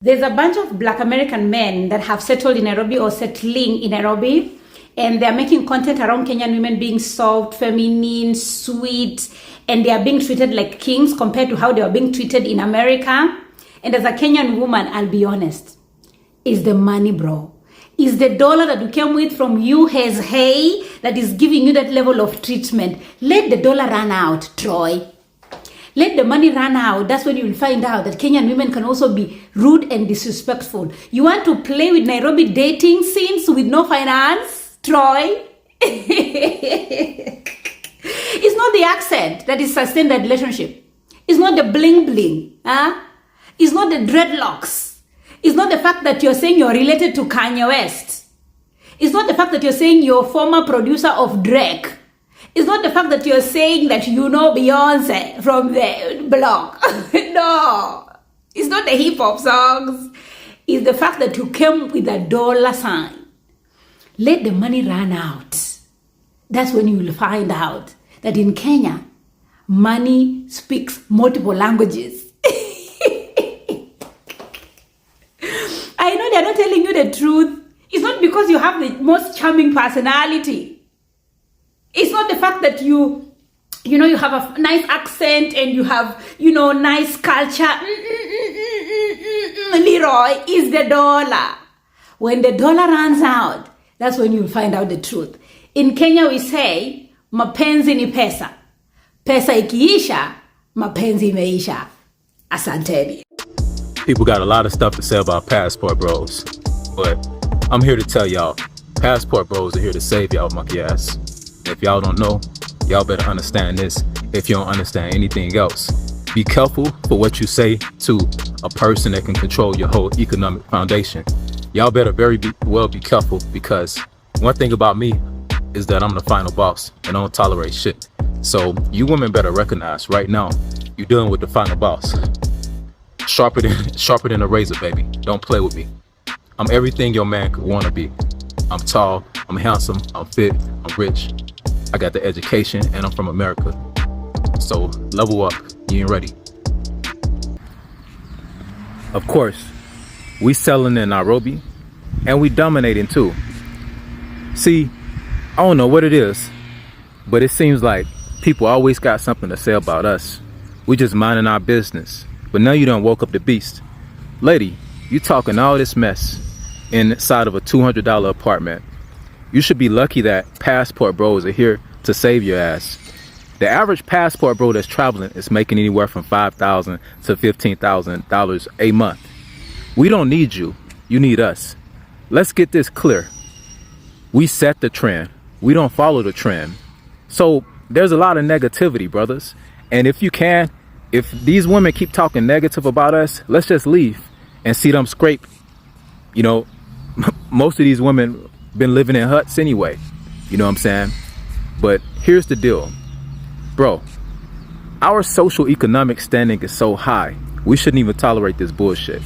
There's a bunch of Black American men that have settled in Nairobi or settling in Nairobi, and they're making content around Kenyan women being soft, feminine, sweet, and they are being treated like kings compared to how they are being treated in America. And as a Kenyan woman, I'll be honest, it's the money, bro. It's the dollar that you came with from US Hey that is giving you that level of treatment. Let the dollar run out, Troy. Let the money run out. That's when you will find out that Kenyan women can also be rude and disrespectful. You want to play with Nairobi dating scenes with no finance, Troy? It's not the accent that is sustained that relationship. It's not the bling bling. It's not the dreadlocks. It's not the fact that you're saying you're related to Kanye West. It's not the fact that you're saying you're former producer of Drake. It's not the fact that you're saying that you know Beyonce from the blog. No. It's not the hip hop songs. It's the fact that you came with a dollar sign. Let the money run out. That's when you will find out that in Kenya, money speaks multiple languages. I know they're not telling you the truth. It's not because you have the most charming personality. It's not the fact that you have a nice accent and you have, nice culture. Leroy, is the dollar. When the dollar runs out, that's when you'll find out the truth. In Kenya, we say, mapenzi ni pesa. Pesa ikiisha, mapenzi imeisha. Asanteni. People got a lot of stuff to say about passport bros, but I'm here to tell y'all, passport bros are here to save y'all monkey ass. If y'all don't know, y'all better understand this. If you don't understand anything else, be careful for what you say to a person that can control your whole economic foundation. Y'all better well be careful, because one thing about me is that I'm the final boss and I don't tolerate shit. So you women better recognize right now, you're dealing with the final boss. Sharper than a razor, baby. Don't play with me. I'm everything your man could want to be. I'm tall, I'm handsome, I'm fit, I'm rich. I got the education, and I'm from America. So level up, you ain't ready. Of course, we selling in Nairobi, and we dominating too. See, I don't know what it is, but it seems like people always got something to say about us. We just minding our business. But now you done woke up the beast. Lady, you talking all this mess inside of a $200 apartment. You should be lucky that passport bros are here to save your ass. The average passport bro that's traveling is making anywhere from $5,000 to $15,000 a month. We don't need you. You need us. Let's get this clear. We set the trend. We don't follow the trend. So there's a lot of negativity, brothers. And if these women keep talking negative about us, let's just leave and see them scrape. Most of these women been living in huts anyway. You know what I'm saying? But here's the deal. Bro, our social economic standing is so high, we shouldn't even tolerate this bullshit.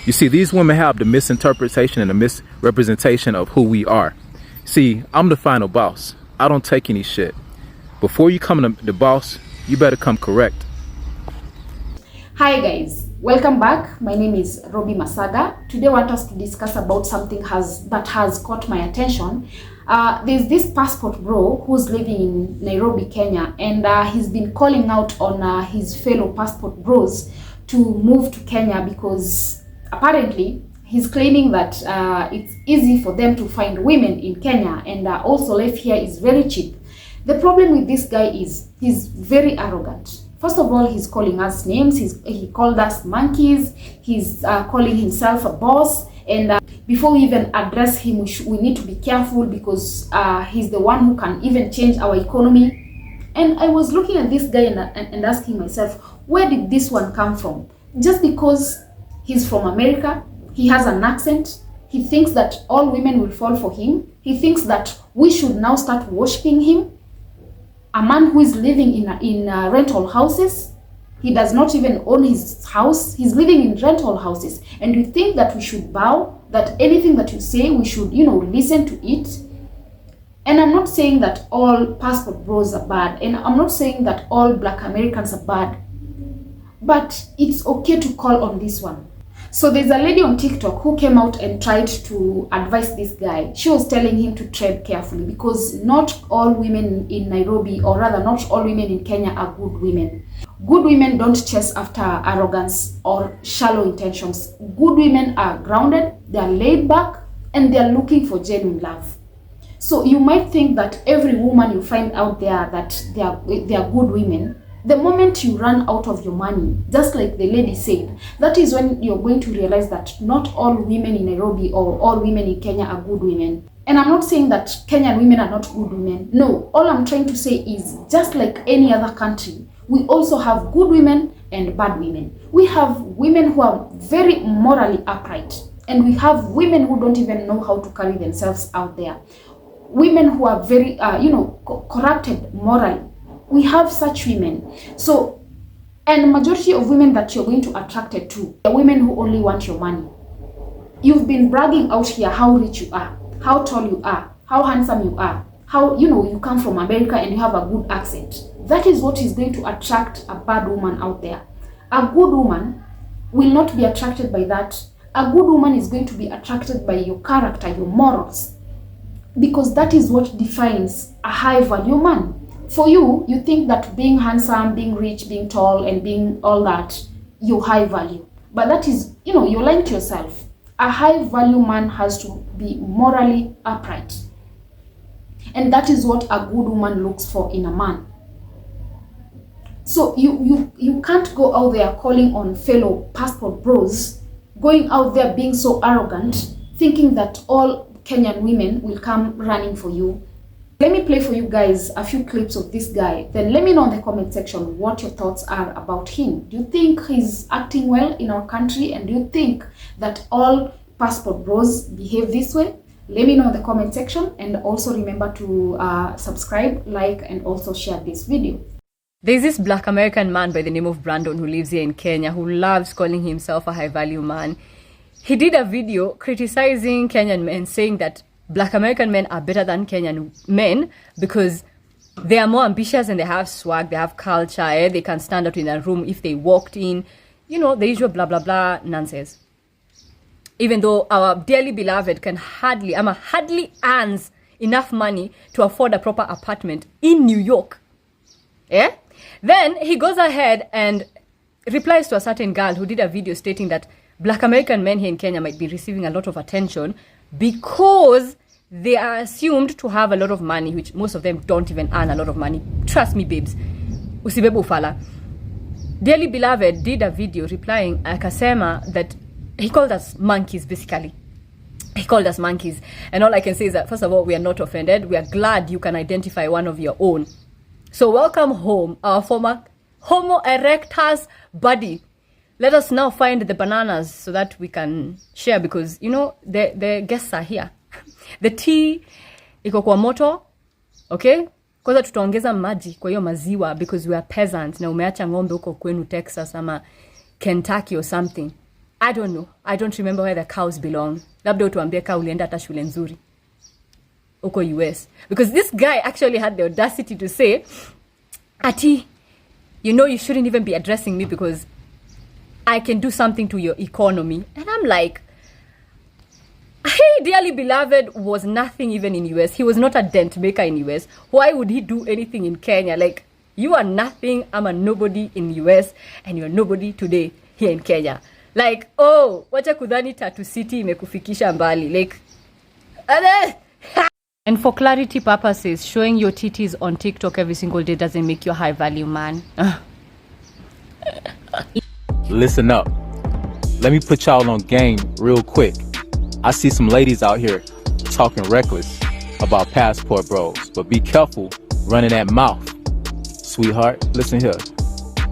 You see, these women have the misinterpretation and the misrepresentation of who we are. See, I'm the final boss. I don't take any shit. Before you come to the boss, you better come correct. Hi guys, welcome back. My name is Robi Masaga. Today I want us to discuss about something that has caught my attention. There's this passport bro who's living in Nairobi, Kenya, and he's been calling out on his fellow passport bros to move to Kenya because apparently he's claiming that it's easy for them to find women in Kenya, and also life here is very cheap. The problem with this guy is he's very arrogant. First of all, he's calling us names. He called us monkeys. He's calling himself a boss. And before we even address him, we need to be careful because he's the one who can even change our economy. And I was looking at this guy and asking myself, where did this one come from? Just because he's from America, he has an accent, he thinks that all women will fall for him. He thinks that we should now start worshiping him. A man who is living in rental houses. He does not even own his house. He's living in rental houses. And we think that we should bow, that anything that you say, we should, listen to it. And I'm not saying that all passport bros are bad. And I'm not saying that all Black Americans are bad. But it's okay to call on this one. So there's a lady on TikTok who came out and tried to advise this guy. She was telling him to tread carefully because not all women in Nairobi, or rather not all women in Kenya, are good women. Good women don't chase after arrogance or shallow intentions. Good women are grounded, they are laid back, and they are looking for genuine love. So you might think that every woman you find out there that they are good women. The moment you run out of your money, just like the lady said, that is when you're going to realize that not all women in Nairobi or all women in Kenya are good women. And I'm not saying that Kenyan women are not good women. No, all I'm trying to say is just like any other country, we also have good women and bad women. We have women who are very morally upright, and we have women who don't even know how to carry themselves out there. Women who are very, corrupted morally. We have such women. So, and majority of women that you're going to attract to are women who only want your money. You've been bragging out here how rich you are, how tall you are, how handsome you are, how, you come from America and you have a good accent. That is what is going to attract a bad woman out there. A good woman will not be attracted by that. A good woman is going to be attracted by your character, your morals, because that is what defines a high value man. For you, you think that being handsome, being rich, being tall, and being all that, you're high value. But that is, you're lying to yourself. A high value man has to be morally upright. And that is what a good woman looks for in a man. So you can't go out there calling on fellow passport bros, going out there being so arrogant, thinking that all Kenyan women will come running for you. Let me play for you guys a few clips of this guy. Then let me know in the comment section what your thoughts are about him. Do you think he's acting well in our country? And do you think that all passport bros behave this way? Let me know in the comment section. And also remember to subscribe, like, and also share this video. There's this black American man by the name of Brandon who lives here in Kenya who loves calling himself a high value man. He did a video criticizing Kenyan men, saying that black American men are better than Kenyan men because they are more ambitious and they have swag, they have culture, they can stand out in a room if they walked in, the usual blah, blah, blah nonsense. Even though our dearly beloved hardly earns enough money to afford a proper apartment in New York. Yeah? Then he goes ahead and replies to a certain girl who did a video stating that black American men here in Kenya might be receiving a lot of attention because they are assumed to have a lot of money, which most of them don't even earn a lot of money. Trust me, babes. Usibebe ufala. Dearly beloved did a video replying akasema that he called us monkeys, basically. He called us monkeys. And all I can say is that, first of all, we are not offended. We are glad you can identify one of your own. So welcome home, our former Homo erectus buddy. Let us now find the bananas so that we can share because, the guests are here. The tea iko kwa moto, okay? Kwanza tutaongeza maji kwa hiyo maziwa because we are peasants na umeacha ng'ombe huko kwenu Texas ama Kentucky or something. I don't know. I don't remember where the cows belong. Labda utuambie kama ulienda hata shule nzuri huko US. Because this guy actually had the audacity to say, Ati, you shouldn't even be addressing me because I can do something to your economy. And I'm like, he, dearly beloved, was nothing even in US. He was not a dent maker in US. Why would he do anything in Kenya? Like, you are nothing, I'm a nobody in US, and you're nobody today here in Kenya. Like, oh, wacha kudhani Tattoo City imekufikisha mbali. Like, and for clarity purposes, showing your titties on TikTok every single day doesn't make you a high value man. Listen up. Let me put y'all on game real quick. I see some ladies out here talking reckless about passport bros, but be careful running that mouth. Sweetheart, listen here.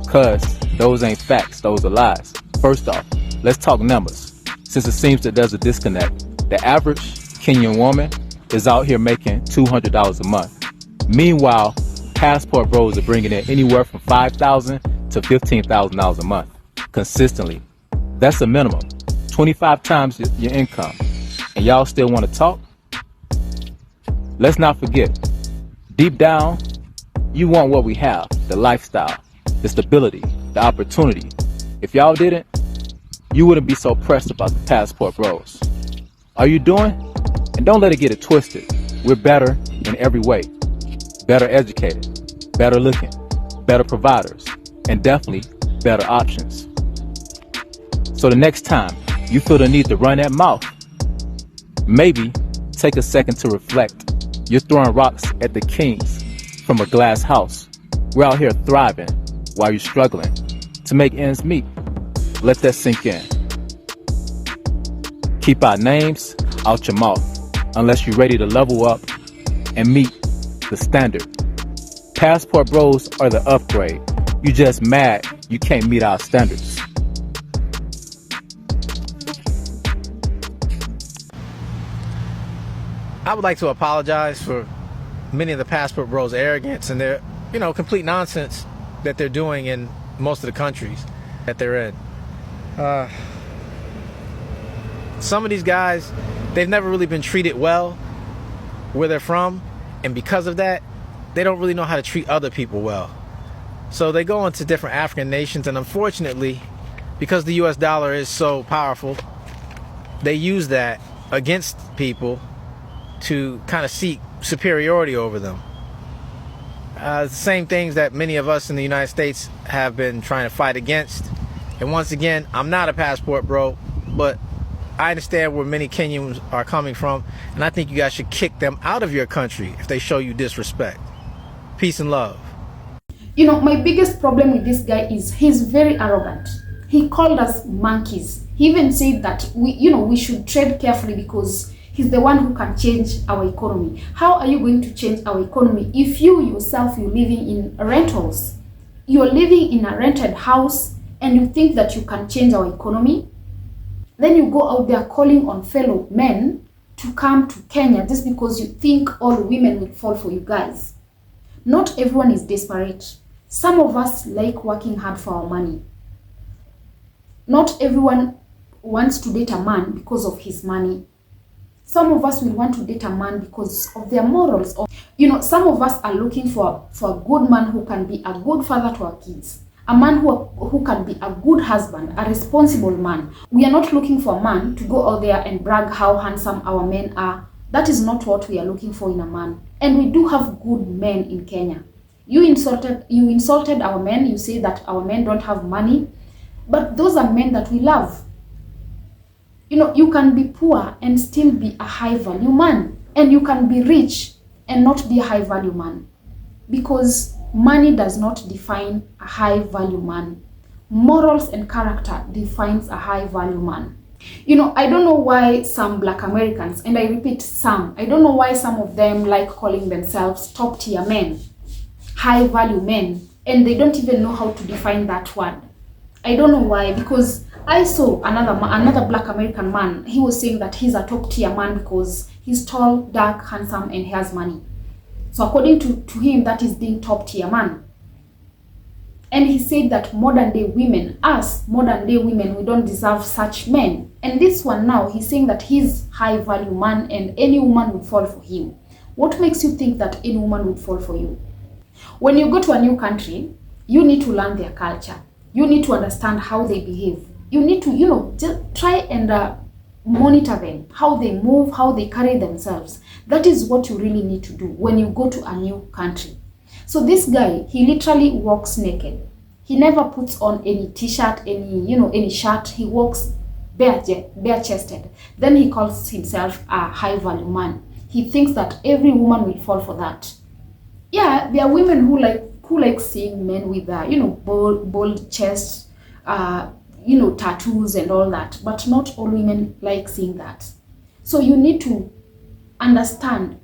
Cuz those ain't facts, those are lies. First off, let's talk numbers. Since it seems that there's a disconnect, the average Kenyan woman is out here making $200 a month. Meanwhile, passport bros are bringing in anywhere from $5,000 to $15,000 a month. Consistently. That's a minimum. 25 times your income. And y'all still want to talk? Let's not forget, deep down, you want what we have, the lifestyle, the stability, the opportunity. If y'all didn't, you wouldn't be so pressed about the passport bros. Are you doing? And don't let it get it twisted. We're better in every way. Better educated, better looking, better providers, and definitely better options. So the next time you feel the need to run that mouth, maybe take a second to reflect. You're throwing rocks at the kings from a glass house. We're out here thriving while you're struggling to make ends meet. Let that sink in. Keep our names out your mouth unless you're ready to level up and meet the standard. Passport bros are the upgrade. You just mad you can't meet our standards. I would like to apologize for many of the passport bros' arrogance and their, complete nonsense that they're doing in most of the countries that they're in. Some of these guys, they've never really been treated well where they're from, and because of that, they don't really know how to treat other people well. So they go into different African nations, and unfortunately, because the US dollar is so powerful, they use that against people to kind of seek superiority over them. The same things that many of us in the United States have been trying to fight against. And once again, I'm not a passport bro, but I understand where many Kenyans are coming from, and I think you guys should kick them out of your country if they show you disrespect. Peace and love. My biggest problem with this guy is he's very arrogant. He called us monkeys. He even said that we should tread carefully because he's the one who can change our economy. How are you going to change our economy if you yourself, you're living in rentals? You're living in a rented house and you think that you can change our economy? Then you go out there calling on fellow men to come to Kenya just because you think all women will fall for you guys. Not everyone is desperate. Some of us like working hard for our money. Not everyone wants to date a man because of his money. Some of us will want to date a man because of their morals. Or, some of us are looking for a good man who can be a good father to our kids. A man who can be a good husband, a responsible man. We are not looking for a man to go out there and brag how handsome our men are. That is not what we are looking for in a man. And we do have good men in Kenya. You insulted our men. You say that our men don't have money. But those are men that we love. You can be poor and still be a high value man. And you can be rich and not be a high value man. Because money does not define a high value man. Morals and character defines a high value man. I don't know why some Black Americans, and I repeat some, I don't know why some of them like calling themselves top tier men, high value men, and they don't even know how to define that word. I don't know why, because I saw another Black American man. He was saying that he's a top tier man because he's tall, dark, handsome, and he has money. So according to him, that is being top tier man. And he said that modern day women, we don't deserve such men. And this one now, he's saying that he's high value man and any woman would fall for him. What makes you think that any woman would fall for you? When you go to a new country, you need to learn their culture. You need to understand how they behave. You need to, just try and monitor them, how they move, how they carry themselves. That is what you really need to do when you go to a new country. So this guy, he literally walks naked. He never puts on any t-shirt, any shirt. He walks bare-chested. Then he calls himself a high-value man. He thinks that every woman will fall for that. Yeah, there are women who like seeing men with bold chest, tattoos and all that. But not all women like seeing that. So you need to understand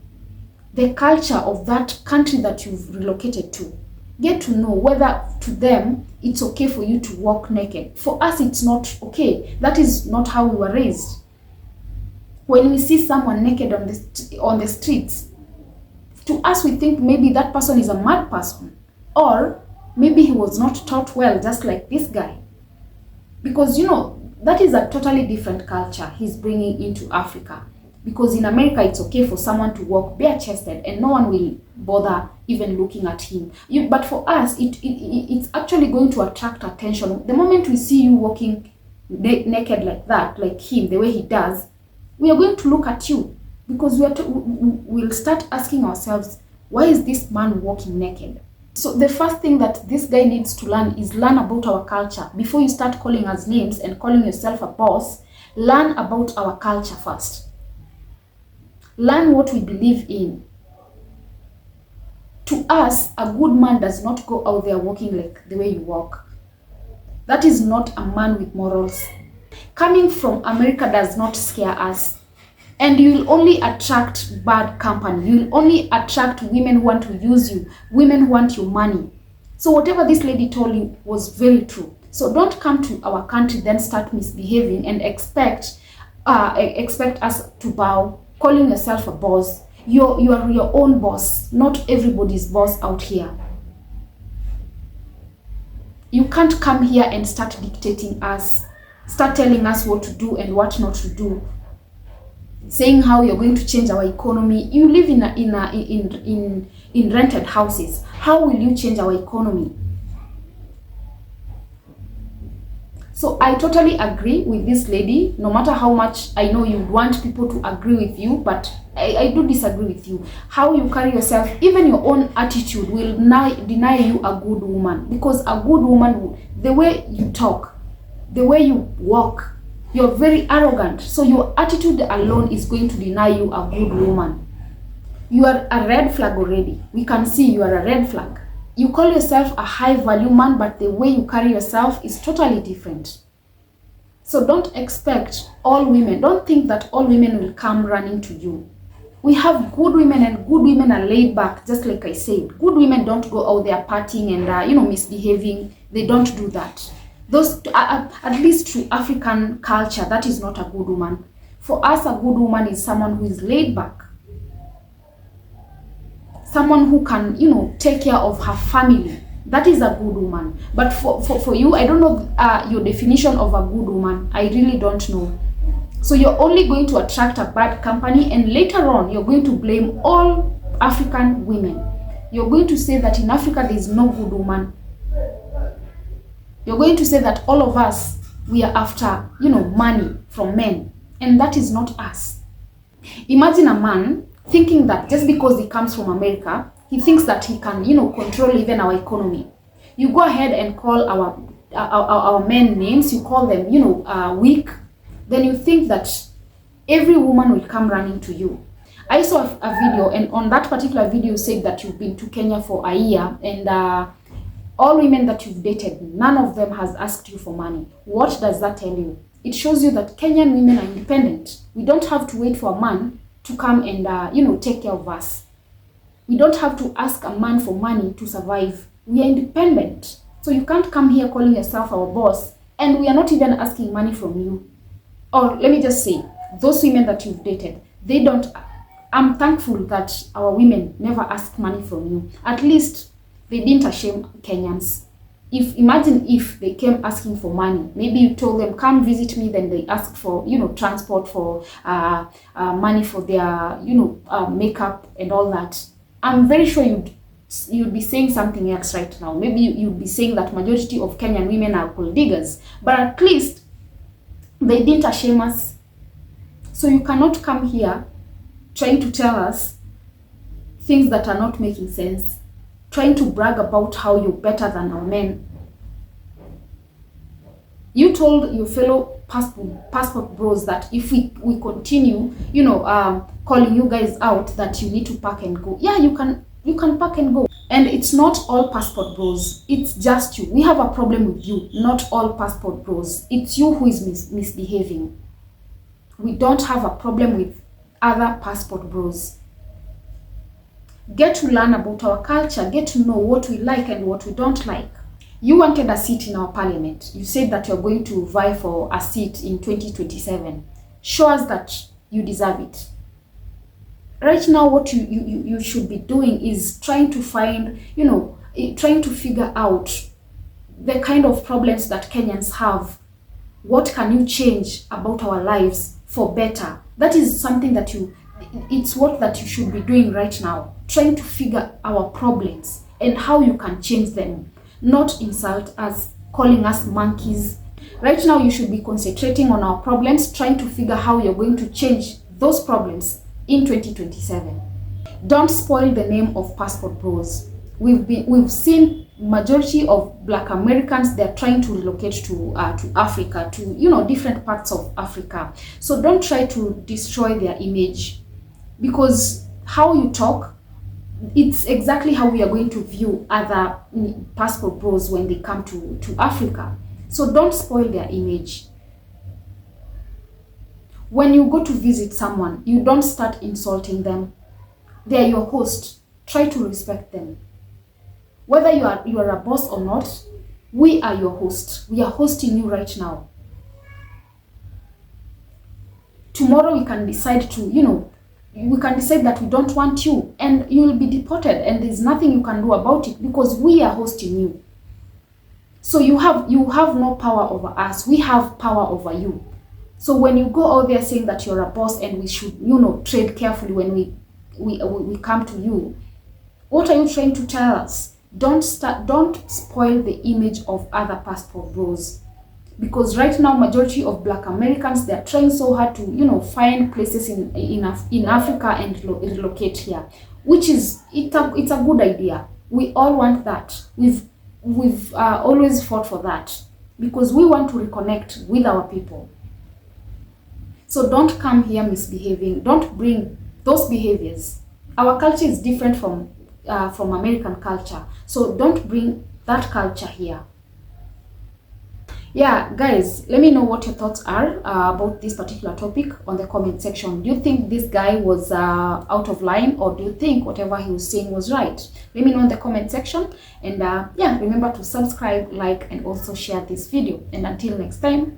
the culture of that country that you've relocated to. Get to know whether to them it's okay for you to walk naked. For us, it's not okay. That is not how we were raised. When we see someone naked on the streets, to us we think maybe that person is a mad person, or maybe he was not taught well, just like this guy. Because that is a totally different culture he's bringing into Africa. Because in America, it's okay for someone to walk bare-chested and no one will bother even looking at him. But for us, it's actually going to attract attention. The moment we see you walking naked like that, like him, the way he does, we are going to look at you, because we'll start asking ourselves, why is this man walking naked? So the first thing that this guy needs to learn is learn about our culture. Before you start calling us names and calling yourself a boss, learn about our culture first. Learn what we believe in. To us, a good man does not go out there walking like the way you walk. That is not a man with morals. Coming from America does not scare us. And you will only attract bad company. You will only attract women who want to use you, women who want your money. So whatever this lady told you was very true. So don't come to our country, then start misbehaving and expect us to bow, calling yourself a boss. You are your own boss, not everybody's boss out here. You can't come here and start dictating us, start telling us what to do and what not to do, saying how you're going to change our economy. You live in rented houses. How will you change our economy? So I totally agree with this lady. No matter how much I know you want people to agree with you, but I do disagree with you. How you carry yourself, even your own attitude will deny you a good woman. Because a good woman, the way you talk, the way you walk, you're very arrogant. So your attitude alone is going to deny you a good woman. You are a red flag already. We can see you are a red flag. You call yourself a high value man, but the way you carry yourself is totally different. So don't expect all women, don't think that all women will come running to you. We have good women, and good women are laid back, just like I said. Good women don't go out there partying and misbehaving. They don't do that. Those, at least to African culture, that is not a good woman. For us, a good woman is someone who is laid back. Someone who can, take care of her family. That is a good woman. But for you, I don't know your definition of a good woman. I really don't know. So you're only going to attract a bad company, and later on, you're going to blame all African women. You're going to say that in Africa, there is no good woman. You're going to say that all of us, we are after, money from men. And that is not us. Imagine a man thinking that just because he comes from America, he thinks that he can, control even our economy. You go ahead and call our men names, you call them, weak. Then you think that every woman will come running to you. I saw a video, and on that particular video, you said that you've been to Kenya for a year, and all women that you've dated, none of them has asked you for money. What does that tell you? It shows you that Kenyan women are independent. We don't have to wait for a man to come and, take care of us. We don't have to ask a man for money to survive. We are independent. So you can't come here calling yourself our boss, and we are not even asking money from you. Or let me just say, those women that you've dated, they don't. I'm thankful that our women never ask money from you. At least they didn't shame Kenyans. Imagine if they came asking for money. Maybe you told them, come visit me, then they asked for, transport, for money for their, makeup and all that. I'm very sure you'd be saying something else right now. Maybe you'd be saying that majority of Kenyan women are gold diggers. But at least they didn't shame us. So you cannot come here trying to tell us things that are not making sense, trying to brag about how you're better than our men. You told your fellow passport bros that if we continue, calling you guys out, that you need to pack and go. Yeah, you can pack and go. And it's not all passport bros. It's just you. We have a problem with you, not all passport bros. It's you who is misbehaving. We don't have a problem with other passport bros. Get to learn about our culture. Get to know what we like and what we don't like. You wanted a seat in our parliament. You said that you're going to vie for a seat in 2027. Show us that you deserve it. Right now, what you should be doing is trying to find, trying to figure out the kind of problems that Kenyans have. What can you change about our lives for better? That is something that it's what that you should be doing right now. Trying to figure our problems and how you can change them. Not insult us, calling us monkeys. Right now, you should be concentrating on our problems, trying to figure how you're going to change those problems in 2027. Don't spoil the name of passport bros. We've seen majority of Black Americans, they're trying to relocate to Africa, to different parts of Africa. So don't try to destroy their image, because how you talk, it's exactly how we are going to view other passport bros when they come to Africa. So don't spoil their image. When you go to visit someone, you don't start insulting them. They are your host. Try to respect them. Whether you are a boss or not, we are your host. We are hosting you right now. Tomorrow we can decide to, we can decide that we don't want you and you will be deported, and there's nothing you can do about it because we are hosting you. So you have no power over us. We have power over you. So when you go out there saying that you're a boss and we should, tread carefully when we come to you, what are you trying to tell us? Don't spoil the image of other passport bros, because right now majority of Black Americans, they're trying so hard to find places in Africa and relocate here, which is it's a good idea. We all want that. We've always fought for that because we want to reconnect with our people. So don't come here misbehaving. Don't bring those behaviors. Our culture is different from American culture. So don't bring that culture here. Yeah, guys, let me know what your thoughts are about this particular topic on the comment section. Do you think this guy was out of line, or do you think whatever he was saying was right? Let me know in the comment section. And yeah, remember to subscribe, like, and also share this video. And until next time.